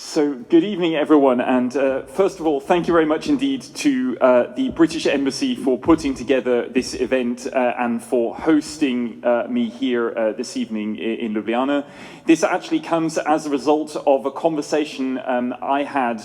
So, good evening, everyone, and first of all, thank you very much indeed to the British Embassy for putting together this event and for hosting me here this evening in Ljubljana. This actually comes as a result of a conversation I had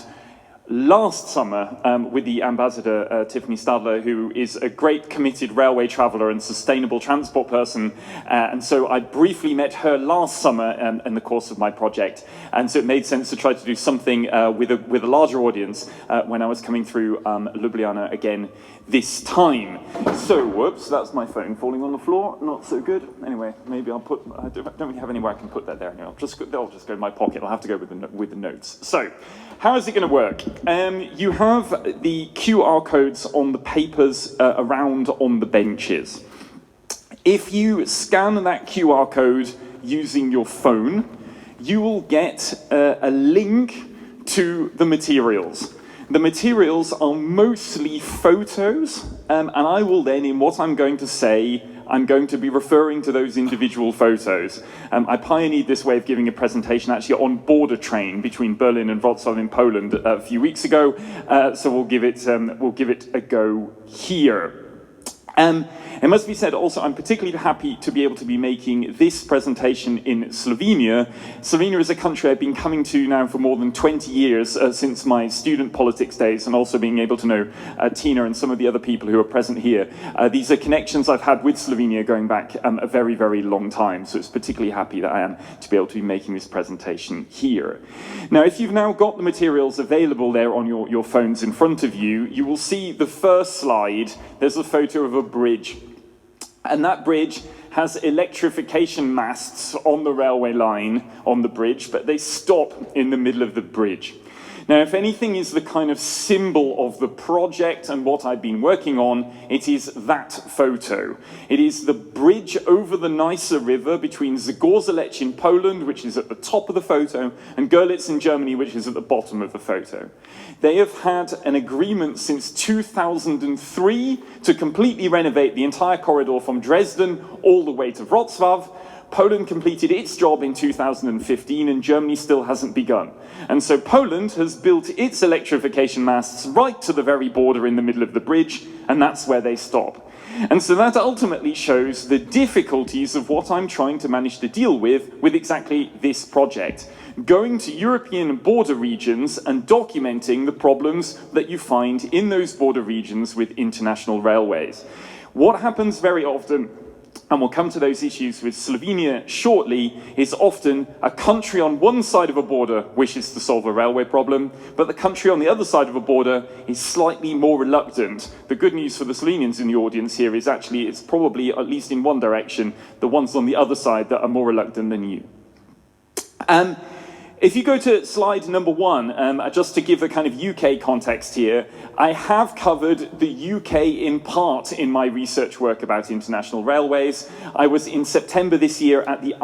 last summer with the ambassador Tiffany Stadler, who is a great committed railway traveller and sustainable transport person, and so I briefly met her last summer in the course of my project, and so it made sense to try to do something with a larger audience when I was coming through Ljubljana again this time. So, whoops, that's my phone falling on the floor, not so good. Anyway, maybe I don't really have anywhere I can put that there. Anyway, they'll just go in my pocket. I'll have to go with the notes. So, how is it going to work? You have the QR codes on the papers around on the benches. If you scan that QR code using your phone, you will get a link to the materials. The materials are mostly photos, and I will then, in what I'm going to say, I'm going to be referring to those individual photos. I pioneered this way of giving a presentation actually on border train between Berlin and Wrocław in Poland a few weeks ago, so we'll give it a go here. It must be said also, I'm particularly happy to be able to be making this presentation in Slovenia. Slovenia is a country I've been coming to now for more than 20 years since my student politics days, and also being able to know Tina and some of the other people who are present here. These are connections I've had with Slovenia going back a very, very long time, so it's particularly happy that I am to be able to be making this presentation here. Now, if you've now got the materials available there on your phones in front of you, you will see the first slide. There's a photo of a bridge. And that bridge has electrification masts on the railway line on the bridge, but they stop in the middle of the bridge. Now, if anything is the kind of symbol of the project and what I've been working on, it is that photo. It is the bridge over the Neisse River between Zgorzelec in Poland, which is at the top of the photo, and Görlitz in Germany, which is at the bottom of the photo. They have had an agreement since 2003 to completely renovate the entire corridor from Dresden all the way to Wrocław. Poland completed its job in 2015 and Germany still hasn't begun. And so Poland has built its electrification masts right to the very border in the middle of the bridge, and that's where they stop. And so that ultimately shows the difficulties of what I'm trying to manage to deal with exactly this project. Going to European border regions and documenting the problems that you find in those border regions with international railways. What happens very often, and we'll come to those issues with Slovenia shortly, is often a country on one side of a border wishes to solve a railway problem, but the country on the other side of a border is slightly more reluctant. The good news for the Slovenians in the audience here is actually it's probably, at least in one direction, the ones on the other side that are more reluctant than you. If you go to slide number 1, just to give a kind of UK context here, I have covered the UK in part in my research work about international railways. I was in September this year at the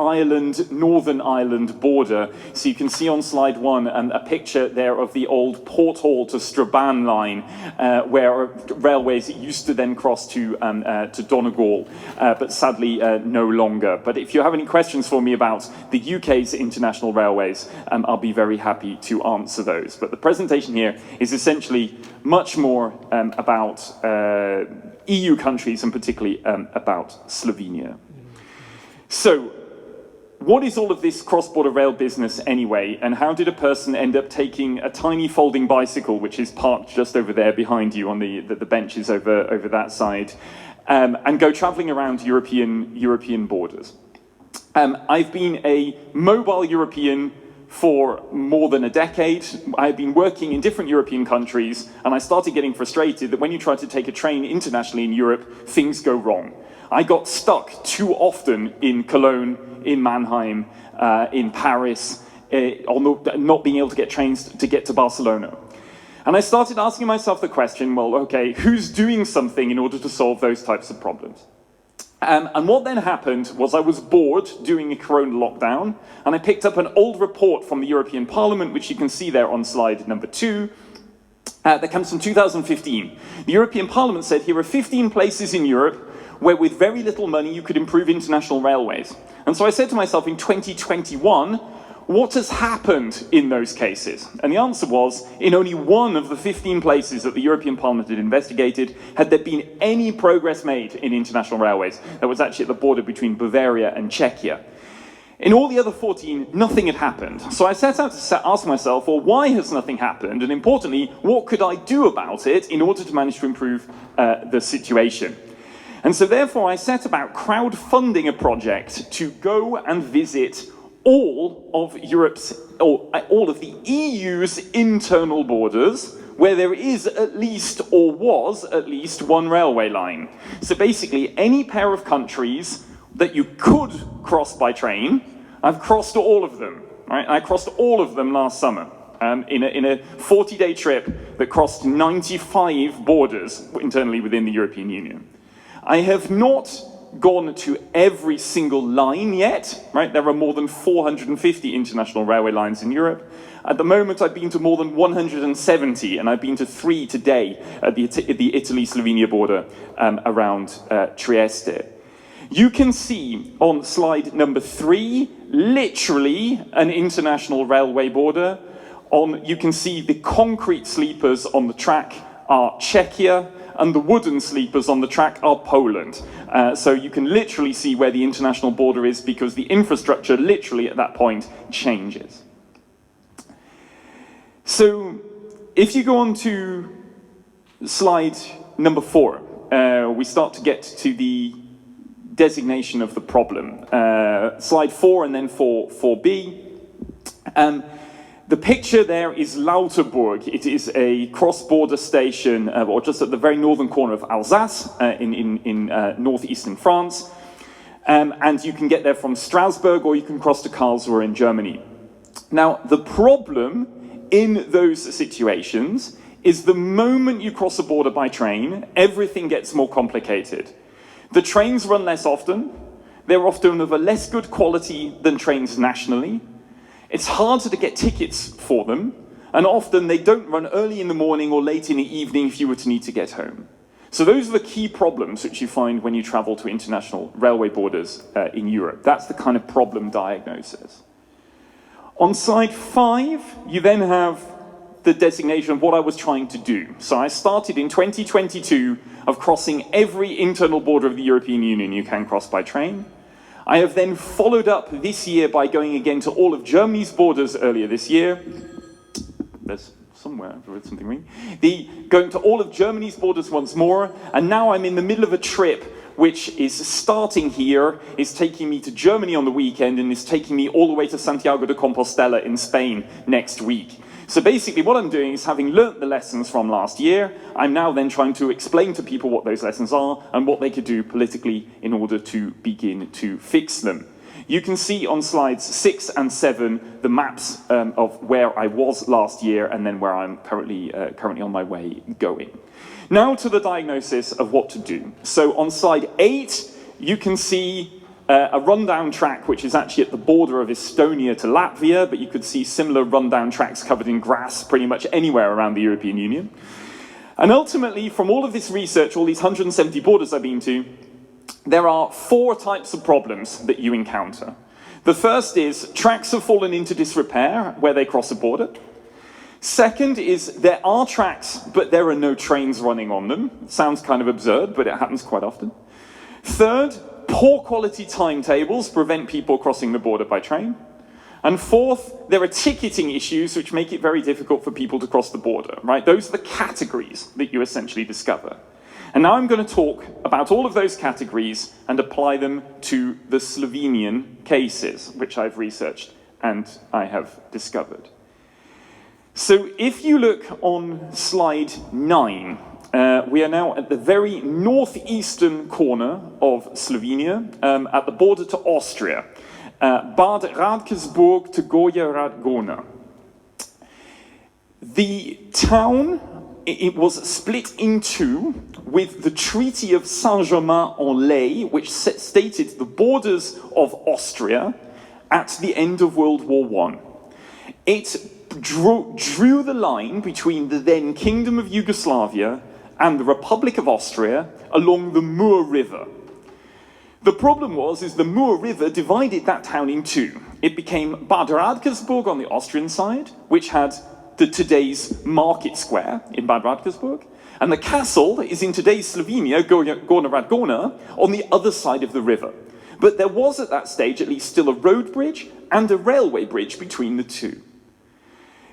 Northern Ireland border. So you can see on slide 1 a picture there of the old Port Hall to Strabane line, where railways used to then cross to Donegal, but sadly no longer. But if you have any questions for me about the UK's international railways, I'll be very happy to answer those. But the presentation here is essentially much more about EU countries and particularly about Slovenia. So, what is all of this cross-border rail business anyway, and how did a person end up taking a tiny folding bicycle, which is parked just over there behind you on the benches over that side, and go travelling around European borders? I've been a mobile European for more than a decade. I've been working in different European countries, and I started getting frustrated that when you try to take a train internationally in Europe, things go wrong. I got stuck too often in Cologne, in Mannheim, in Paris, not being able to get trains to get to Barcelona. And I started asking myself the question, well, okay, who's doing something in order to solve those types of problems? And what then happened was I was bored doing a corona lockdown, and I picked up an old report from the European Parliament, which you can see there on slide number 2, that comes from 2015. The European Parliament said here are 15 places in Europe where with very little money you could improve international railways. And so I said to myself in 2021, what has happened in those cases? And the answer was, in only one of the 15 places that the European Parliament had investigated had there been any progress made in international railways. That was actually at the border between Bavaria and Czechia. In all the other 14, nothing had happened. So I set out to ask myself, well, why has nothing happened? And importantly, what could I do about it in order to manage to improve the situation? And so therefore, I set about crowdfunding a project to go and visit all of Europe's, or all of the EU's internal borders, where there is at least, or was at least, one railway line. So basically, any pair of countries that you could cross by train, I've crossed all of them. Right? I crossed all of them last summer in a 40-day trip that crossed 95 borders internally within the European Union. I have not gone to every single line yet, right? There are more than 450 international railway lines in Europe. At the moment, I've been to more than 170, and I've been to 3 today at the Italy-Slovenia border around Trieste. You can see on slide number 3, literally an international railway border. You can see the concrete sleepers on the track are Czechia, and the wooden sleepers on the track are Poland. So you can literally see where the international border is because the infrastructure literally at that point changes. So if you go on to slide number 4, we start to get to the designation of the problem. Slide 4 and then 4b. The picture there is Lauterburg. It is a cross-border station, or just at the very northern corner of Alsace, in northeastern France. And you can get there from Strasbourg, or you can cross to Karlsruhe in Germany. Now, the problem in those situations is the moment you cross a border by train, everything gets more complicated. The trains run less often. They're often of a less good quality than trains nationally. It's harder to get tickets for them, and often they don't run early in the morning or late in the evening if you were to need to get home. So those are the key problems which you find when you travel to international railway borders in Europe. That's the kind of problem diagnosis. On slide 5, you then have the designation of what I was trying to do. So I started in 2022 of crossing every internal border of the European Union you can cross by train. I have then followed up this year by going again to all of Germany's borders earlier this year. There's somewhere, I've read something wrong. Going to all of Germany's borders once more, and now I'm in the middle of a trip which is starting here, is taking me to Germany on the weekend, and is taking me all the way to Santiago de Compostela in Spain next week. So basically what I'm doing is, having learnt the lessons from last year, I'm now then trying to explain to people what those lessons are and what they could do politically in order to begin to fix them. You can see on slides 6 and 7 the maps of where I was last year and then where I'm currently on my way going. Now to the diagnosis of what to do. So on slide 8, you can see a rundown track which is actually at the border of Estonia to Latvia, but you could see similar rundown tracks covered in grass pretty much anywhere around the European Union. And ultimately, from all of this research, all these 170 borders I've been to, there are 4 types of problems that you encounter. The first is tracks have fallen into disrepair where they cross a border. Second is there are tracks, but there are no trains running on them. Sounds kind of absurd, but it happens quite often. Third, poor quality timetables prevent people crossing the border by train. And fourth, there are ticketing issues which make it very difficult for people to cross the border, right? Those are the categories that you essentially discover. And now I'm going to talk about all of those categories and apply them to the Slovenian cases, which I've researched and I have discovered. So if you look on slide 9, we are now at the very northeastern corner of Slovenia, at the border to Austria, Bad Radkersburg to Gornja Radgona. The town, it was split in two with the Treaty of Saint-Germain-en-Laye, which stated the borders of Austria at the end of World War I. It drew the line between the then Kingdom of Yugoslavia and the Republic of Austria along the Mur River. The problem is the Mur River divided that town in two. It became Bad Radkersburg on the Austrian side, which had today's market square in Bad Radkersburg, and the castle is in today's Slovenia, Gornja Radgona, on the other side of the river. But there was at that stage at least still a road bridge and a railway bridge between the two.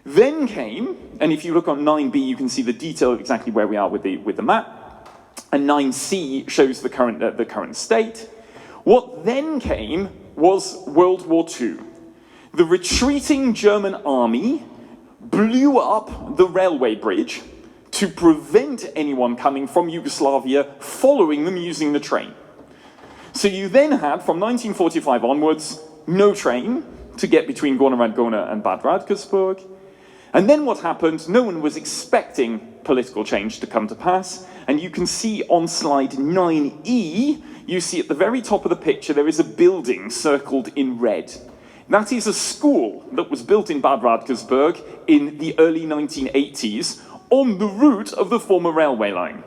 Then came, and if you look on 9b, you can see the detail of exactly where we are with the map, and 9c shows the current state. What then came was World War II. The retreating German army blew up the railway bridge to prevent anyone coming from Yugoslavia following them using the train. So you then had, from 1945 onwards, no train to get between Gornja Radgona and Bad Radkersburg. And then what happened, no one was expecting political change to come to pass, and you can see on slide 9e, you see at the very top of the picture there is a building circled in red. That is a school that was built in Bad Radkersburg in the early 1980s on the route of the former railway line.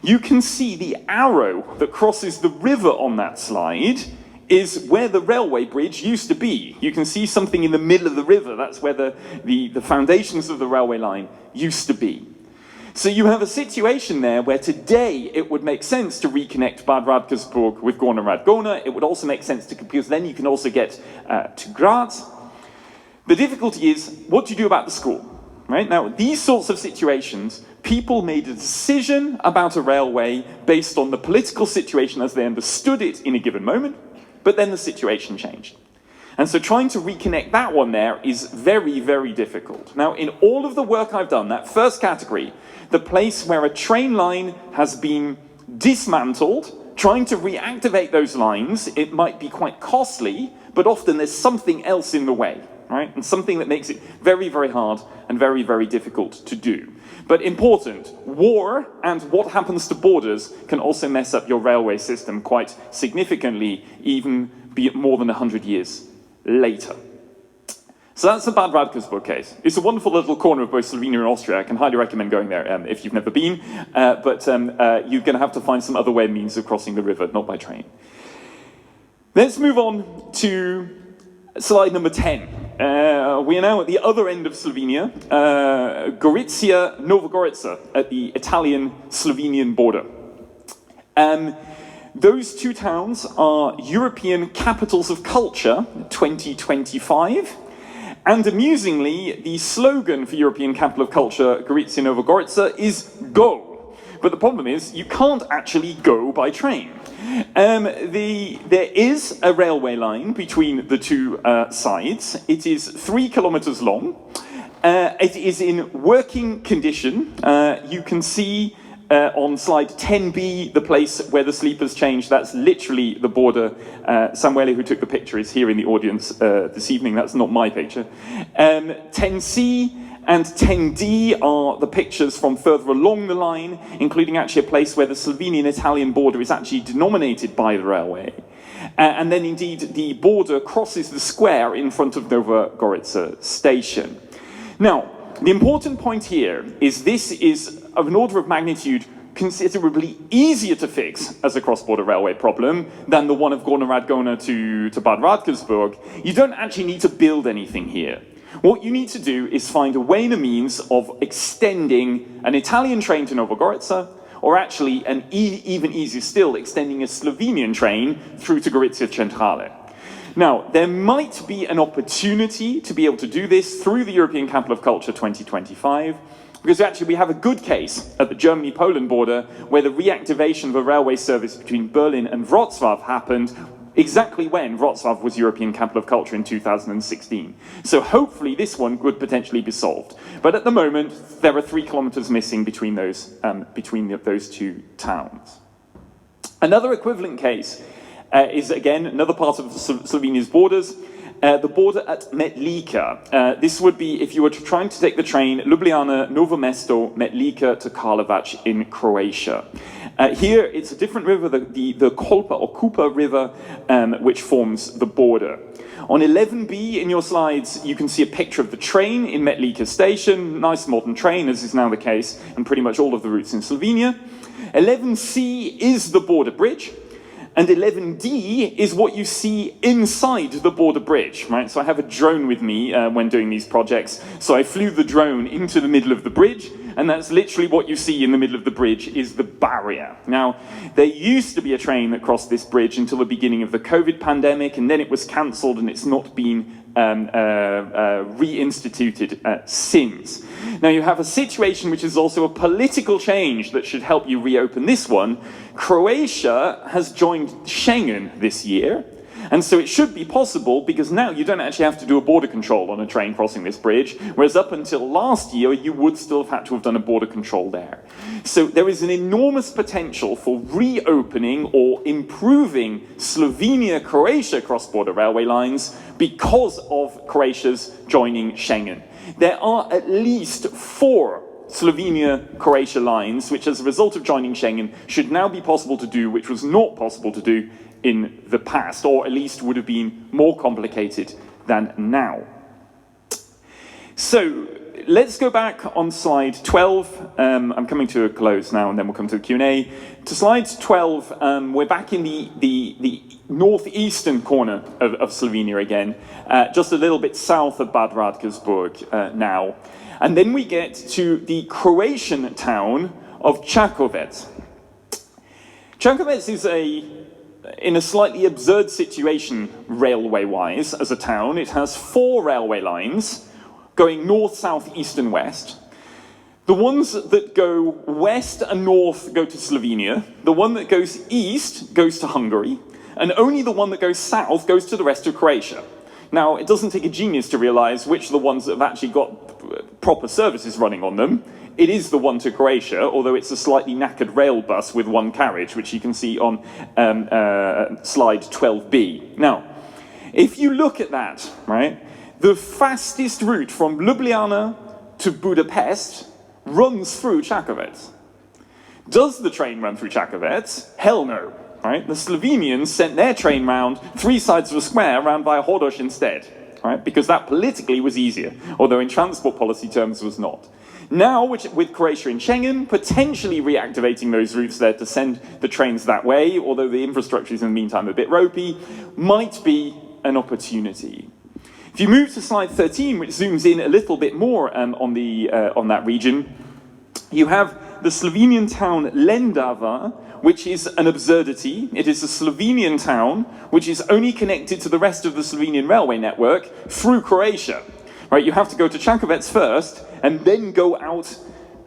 You can see the arrow that crosses the river on that slide is where the railway bridge used to be. You can see something in the middle of the river. That's where the foundations of the railway line used to be. So you have a situation there where today it would make sense to reconnect Bad Radkersburg with Gornja Radgona. It would also make sense because then you can also get to Graz. The difficulty is, what do you do about the school? Right? Now, these sorts of situations, people made a decision about a railway based on the political situation as they understood it in a given moment, but then the situation changed. And so trying to reconnect that one there is very, very difficult. Now, in all of the work I've done, that first category, the place where a train line has been dismantled, trying to reactivate those lines, it might be quite costly, but often there's something else in the way, right? And something that makes it very, very hard and very, very difficult to do. But important, war and what happens to borders can also mess up your railway system quite significantly, even be it more than 100 years later. So that's the Bad Radkersburg case. It's a wonderful little corner of both Slovenia and Austria. I can highly recommend going there if you've never been, but you're going to have to find some other way means of crossing the river, not by train. Let's move on to slide number 10. We are now at the other end of Slovenia, Gorizia, Nova Gorica, at the Italian-Slovenian border. Those two towns are European Capitals of Culture 2025. And amusingly, the slogan for European Capital of Culture, Gorizia, Nova Gorica, is go. But the problem is, you can't actually go by train. There is a railway line between the two sides. It is 3 kilometers long. It is in working condition. You can see on slide 10b, the place where the sleepers change. That's literally the border. Samuele, who took the picture, is here in the audience this evening. That's not my picture. 10c and 10d are the pictures from further along the line, including actually a place where the Slovenian-Italian border is actually denominated by the railway. And then indeed the border crosses the square in front of Nova Gorica station. Now, the important point here is this is of an order of magnitude considerably easier to fix as a cross-border railway problem than the one of Gornja Radgona to Bad Radkersburg. You don't actually need to build anything here. What you need to do is find a way and a means of extending an Italian train to Nova Gorica, or actually, and even easier still, extending a Slovenian train through to Gorizia Centrale. Now, there might be an opportunity to be able to do this through the European Capital of Culture 2025, because actually we have a good case at the Germany-Poland border where the reactivation of a railway service between Berlin and Wrocław happened exactly when Wrocław was European Capital of Culture in 2016. So hopefully this one could potentially be solved. But at the moment, there are 3 kilometers missing between those two towns. Another equivalent case is, again, another part of Slovenia's borders, the border at Metlika. This would be, if you were trying to take the train, Ljubljana, Novo Mesto, Metlika to Karlovac in Croatia. Here, it's a different river, the Kolpa or Kupa River, which forms the border. On 11b in your slides, you can see a picture of the train in Metlika station. Nice modern train, as is now the case, and pretty much all of the routes in Slovenia. 11c is the border bridge. And 11D is what you see inside the border bridge, right? So I have a drone with me when doing these projects. So I flew the drone into the middle of the bridge, and that's literally what you see in the middle of the bridge is the barrier. Now, there used to be a train that crossed this bridge until the beginning of the COVID pandemic, and then it was cancelled and it's not been reinstituted since. Now you have a situation which is also a political change that should help you reopen this one. Croatia has joined Schengen this year, and so it should be possible because now you don't actually have to do a border control on a train crossing this bridge, whereas up until last year you would still have had to have done a border control there. So there is an enormous potential for reopening or improving Slovenia-Croatia cross-border railway lines because of Croatia's joining Schengen. There are at least 4 Slovenia-Croatia lines, which as a result of joining Schengen should now be possible to do, which was not possible to do in the past, or at least would have been more complicated than now. So let's go back on slide 12. I'm coming to a close now, and then we'll come to the Q&A. To slide 12, we're back in the northeastern corner of Slovenia again, just a little bit south of Bad Radkersburg now. And then we get to the Croatian town of Čakovec. Čakovec is in a slightly absurd situation railway-wise as a town. It has 4 railway lines going north, south, east and west. The ones that go west and north go to Slovenia. The one that goes east goes to Hungary. And only the one that goes south goes to the rest of Croatia. Now, it doesn't take a genius to realize which are the ones that have actually got proper services running on them. It is the one to Croatia, although it's a slightly knackered rail bus with 1 carriage, which you can see on slide 12b. Now, if you look at that, right, the fastest route from Ljubljana to Budapest runs through Čakovec. Does the train run through Čakovec? Hell no. Right? The Slovenians sent their train round 3 sides of a square round via Hodoš instead, right? Because that politically was easier, although in transport policy terms was not. Now, with Croatia in Schengen, potentially reactivating those routes there to send the trains that way, although the infrastructure is in the meantime a bit ropey, might be an opportunity. If you move to slide 13, which zooms in a little bit more on that region, you have the Slovenian town Lendava, which is an absurdity. It is a Slovenian town which is only connected to the rest of the Slovenian railway network through Croatia. Right, you have to go to Čakovec first and then go out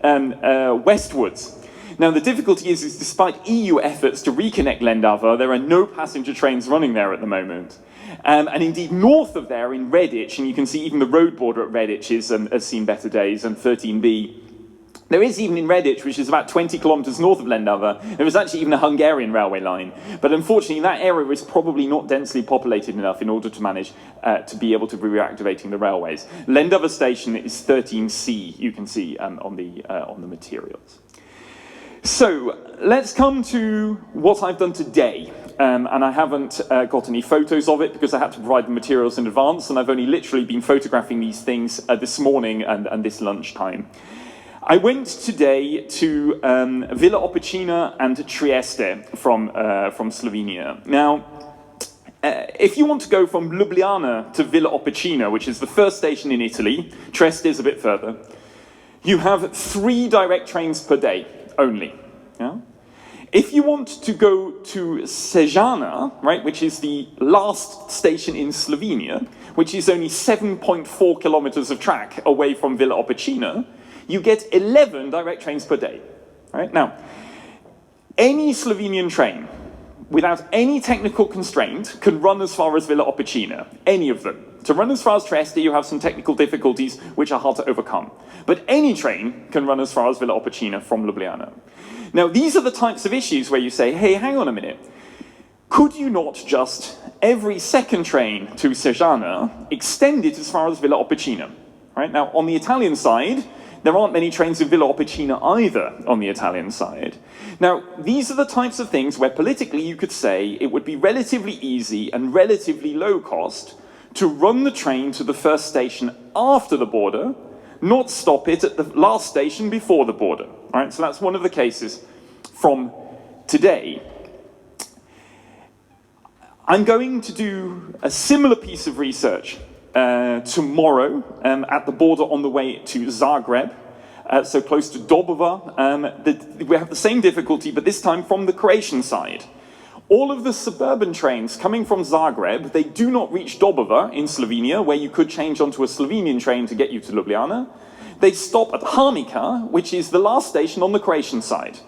westwards. Now the difficulty is despite EU efforts to reconnect Lendava, there are no passenger trains running there at the moment. And indeed north of there in Redic, and you can see even the road border at Redic has seen better days, and 13B. There is even in Redic, which is about 20 kilometers north of Lendava, there is actually even a Hungarian railway line. But unfortunately, that area is probably not densely populated enough in order to manage to be able to be reactivating the railways. Lendava station is 13C, you can see on the materials. So let's come to what I've done today. And I haven't got any photos of it because I had to provide the materials in advance, and I've only literally been photographing these things this morning and this lunchtime. I went today to Vila Opicina and Trieste from Slovenia. Now, if you want to go from Ljubljana to Vila Opicina, which is the first station in Italy, Trieste is a bit further, you have 3 direct trains per day only. Yeah? If you want to go to Sežana, right, which is the last station in Slovenia, which is only 7.4 kilometers of track away from Vila Opicina, you get 11 direct trains per day. Right? Now, any Slovenian train, without any technical constraint, can run as far as Vila Opicina, any of them. To run as far as Trieste, you have some technical difficulties which are hard to overcome. But any train can run as far as Vila Opicina from Ljubljana. Now, these are the types of issues where you say, hey, hang on a minute. Could you not just, every second train to Sežana, extend it as far as Vila Opicina? Right? Now, on the Italian side, there aren't many trains in Vila Opicina either on the Italian side. Now, these are the types of things where politically you could say it would be relatively easy and relatively low cost to run the train to the first station after the border, not stop it at the last station before the border. All right, so that's one of the cases from today. I'm going to do a similar piece of research tomorrow at the border on the way to Zagreb, so close to Dobova. We have the same difficulty, but this time from the Croatian side. All of the suburban trains coming from Zagreb, they do not reach Dobova in Slovenia, where you could change onto a Slovenian train to get you to Ljubljana. They stop at Hamika, which is the last station on the Croatian side.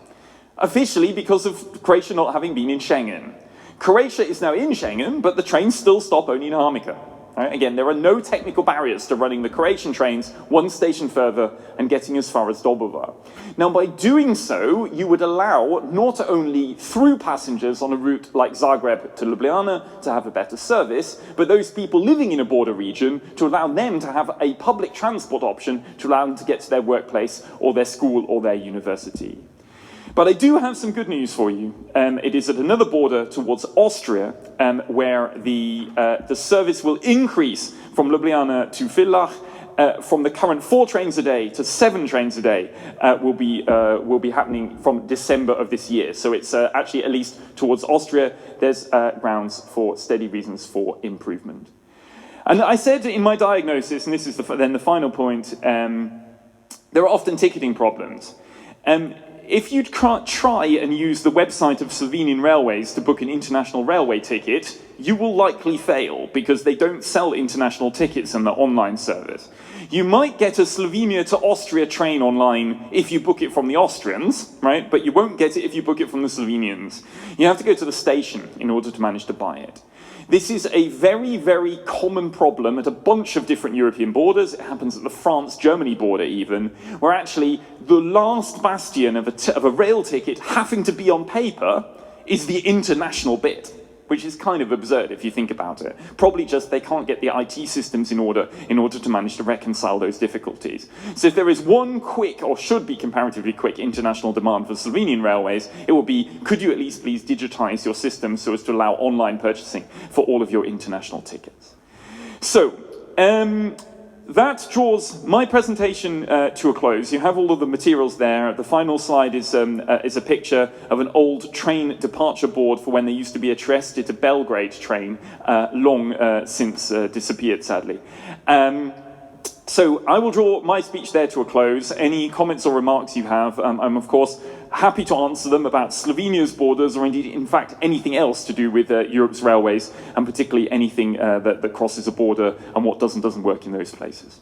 Officially, because of Croatia not having been in Schengen. Croatia is now in Schengen, but the trains still stop only in Hamika. Right? Again, there are no technical barriers to running the Croatian trains one station further and getting as far as Dobova. Now, by doing so, you would allow not only through passengers on a route like Zagreb to Ljubljana to have a better service, but those people living in a border region to allow them to have a public transport option to allow them to get to their workplace or their school or their university. But I do have some good news for you. It is at another border towards Austria, where the service will increase from Ljubljana to Villach. From the current 4 trains a day to 7 trains a day will be happening from December of this year. So it's actually at least towards Austria. There's grounds for steady reasons for improvement. And I said in my diagnosis, and this is then the final point, there are often ticketing problems. If you try and use the website of Slovenian Railways to book an international railway ticket, you will likely fail because they don't sell international tickets in the online service. You might get a Slovenia to Austria train online if you book it from the Austrians, right? But you won't get it if you book it from the Slovenians. You have to go to the station in order to manage to buy it. This is a very, very common problem at a bunch of different European borders. It happens at the France-Germany border even, where actually the last bastion of a rail ticket having to be on paper is the international bit, which is kind of absurd if you think about it. Probably just they can't get the IT systems in order to manage to reconcile those difficulties. So if there is one quick, or should be comparatively quick, international demand for Slovenian railways, it will be, could you at least please digitize your system so as to allow online purchasing for all of your international tickets? So, that draws my presentation to a close. You have all of the materials there. The final slide is a picture of an old train departure board for when there used to be a Trieste to Belgrade train, long since disappeared, sadly. So I will draw my speech there to a close. Any comments or remarks you have, I'm of course happy to answer them about Slovenia's borders, or indeed, in fact, anything else to do with Europe's railways, and particularly anything that crosses a border and what does and doesn't work in those places.